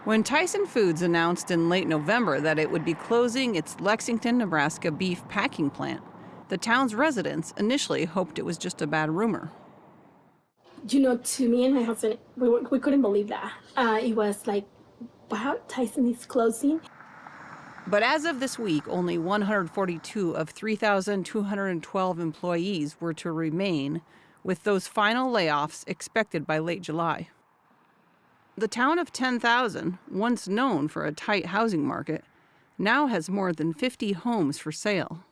When Tyson Foods announced in late November that it would be closing its Lexington, Nebraska beef packing plant, the town's residents initially hoped it was just a bad rumor. To me and my husband, we couldn't believe that. It was like, wow, Tyson is closing. But as of this week, only 142 of 3,212 employees were to remain, with those final layoffs expected by late July. The town of 10,000, once known for a tight housing market, now has more than 50 homes for sale.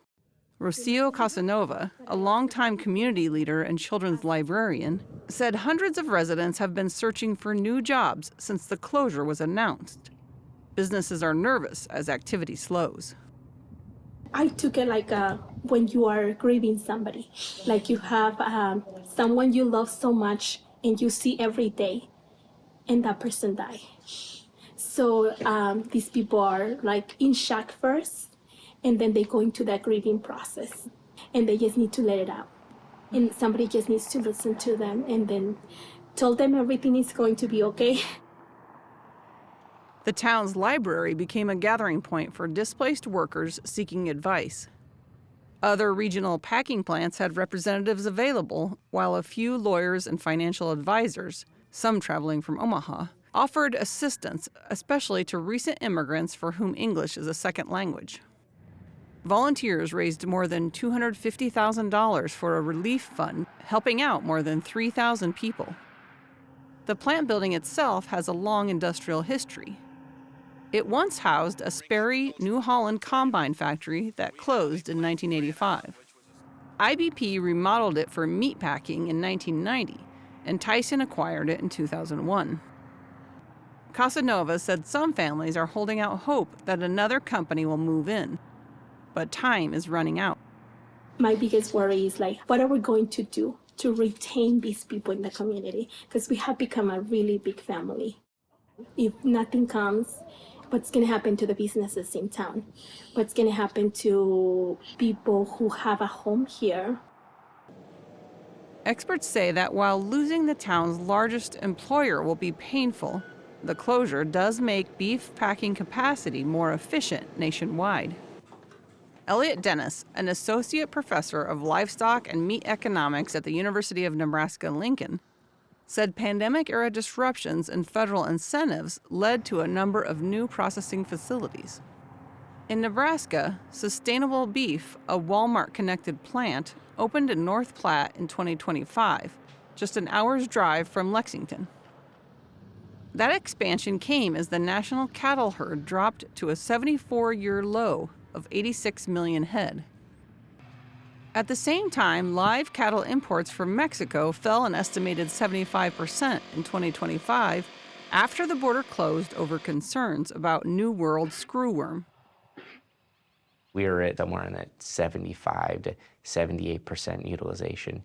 Rocio Casanova, a longtime community leader and children's librarian, said hundreds of residents have been searching for new jobs since the closure was announced. Businesses are nervous as activity slows. I took it like when you are grieving somebody, like you have someone you love so much and you see every day, and that person died. So these people are like in shock first, and then they go into that grieving process, and they just need to let it out. And somebody just needs to listen to them and then tell them everything is going to be okay. The town's library became a gathering point for displaced workers seeking advice. Other regional packing plants had representatives available, while a few lawyers and financial advisors, some traveling from Omaha, offered assistance, especially to recent immigrants for whom English is a second language. Volunteers raised more than $250,000 for a relief fund, helping out more than 3,000 people. The plant building itself has a long industrial history. It once housed a Sperry, New Holland combine factory that closed in 1985. IBP remodeled it for meatpacking in 1990, and Tyson acquired it in 2001. Casanova said some families are holding out hope that another company will move in, but time is running out. My biggest worry is like, what are we going to do to retain these people in the community? Because we have become a really big family. If nothing comes, what's going to happen to the businesses in town? What's going to happen to people who have a home here? Experts say that while losing the town's largest employer will be painful, the closure does make beef packing capacity more efficient nationwide. Elliot Dennis, an associate professor of livestock and meat economics at the University of Nebraska-Lincoln, said pandemic-era disruptions in federal incentives led to a number of new processing facilities. In Nebraska, Sustainable Beef, a Walmart-connected plant, opened in North Platte in 2025, just an hour's drive from Lexington. That expansion came as the national cattle herd dropped to a 74-year low of 86 million head. At the same time, live cattle imports from Mexico fell an estimated 75% in 2025 after the border closed over concerns about New World screwworm. We were at somewhere in that 75 to 78% utilization.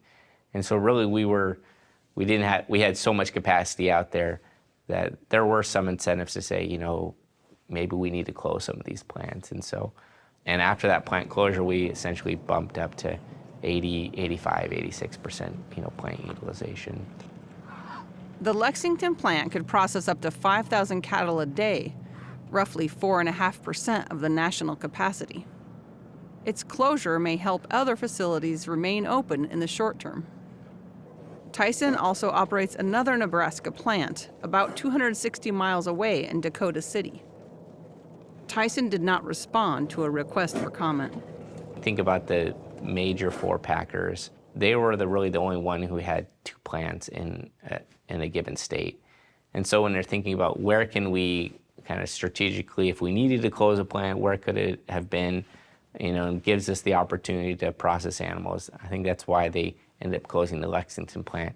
And so really we had so much capacity out there that there were some incentives to say, maybe we need to close some of these plants. And after that plant closure, we essentially bumped up to 80, 85, 86%, plant utilization. The Lexington plant could process up to 5,000 cattle a day, roughly 4.5% of the national capacity. Its closure may help other facilities remain open in the short term. Tyson also operates another Nebraska plant about 260 miles away in Dakota City. Tyson did not respond to a request for comment. Think about the major four packers. They were really the only one who had two plants in a given state. And so when they're thinking about where can we kind of strategically, if we needed to close a plant, where could it have been, and gives us the opportunity to process animals. I think that's why they ended up closing the Lexington plant.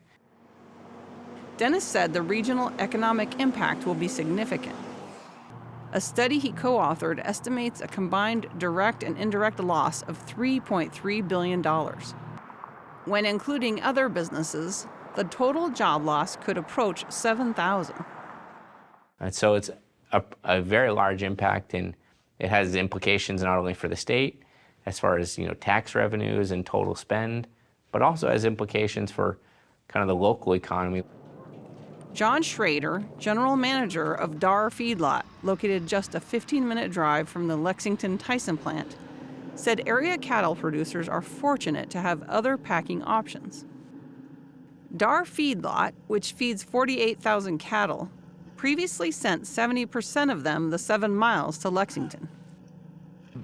Dennis said the regional economic impact will be significant. A study he co-authored estimates a combined direct and indirect loss of $3.3 billion. When including other businesses, the total job loss could approach 7,000. And so it's a very large impact, and it has implications not only for the state as far as tax revenues and total spend, but also has implications for kind of the local economy. John Schrader, general manager of Dar Feedlot, located just a 15-minute drive from the Lexington Tyson plant, said area cattle producers are fortunate to have other packing options. Dar Feedlot, which feeds 48,000 cattle, previously sent 70% of them the 7 miles to Lexington.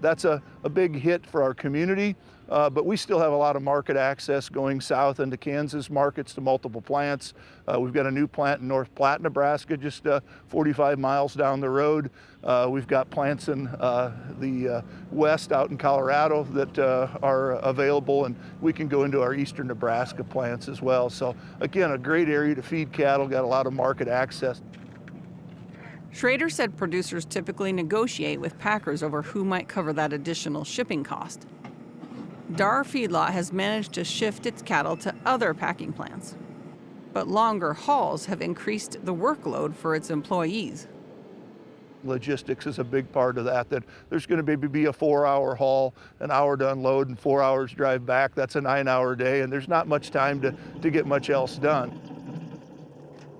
That's a big hit for our community, but we still have a lot of market access going south into Kansas markets to multiple plants. We've got a new plant in North Platte, Nebraska, just 45 miles down the road. We've got plants in the west out in Colorado that are available, and we can go into our eastern Nebraska plants as well. So again, a great area to feed cattle, got a lot of market access. Schrader said producers typically negotiate with packers over who might cover that additional shipping cost. Dar Feedlot has managed to shift its cattle to other packing plants, but longer hauls have increased the workload for its employees. Logistics is a big part of that there's going to maybe be a 4-hour haul, an hour to unload and 4 hours drive back. That's a 9-hour day, and there's not much time to get much else done.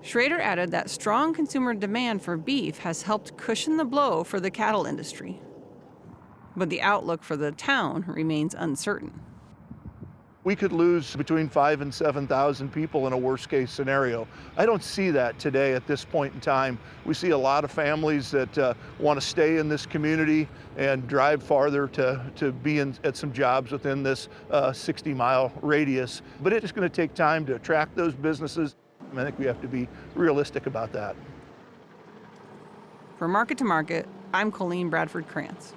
Schrader added that strong consumer demand for beef has helped cushion the blow for the cattle industry. But the outlook for the town remains uncertain. We could lose between 5,000 and 7,000 people in a worst-case scenario. I don't see that today at this point in time. We see a lot of families that want to stay in this community and drive farther to be at some jobs within this 60-mile radius. But it's going to take time to attract those businesses. I think we have to be realistic about that. For Market to Market, I'm Colleen Bradford Krantz.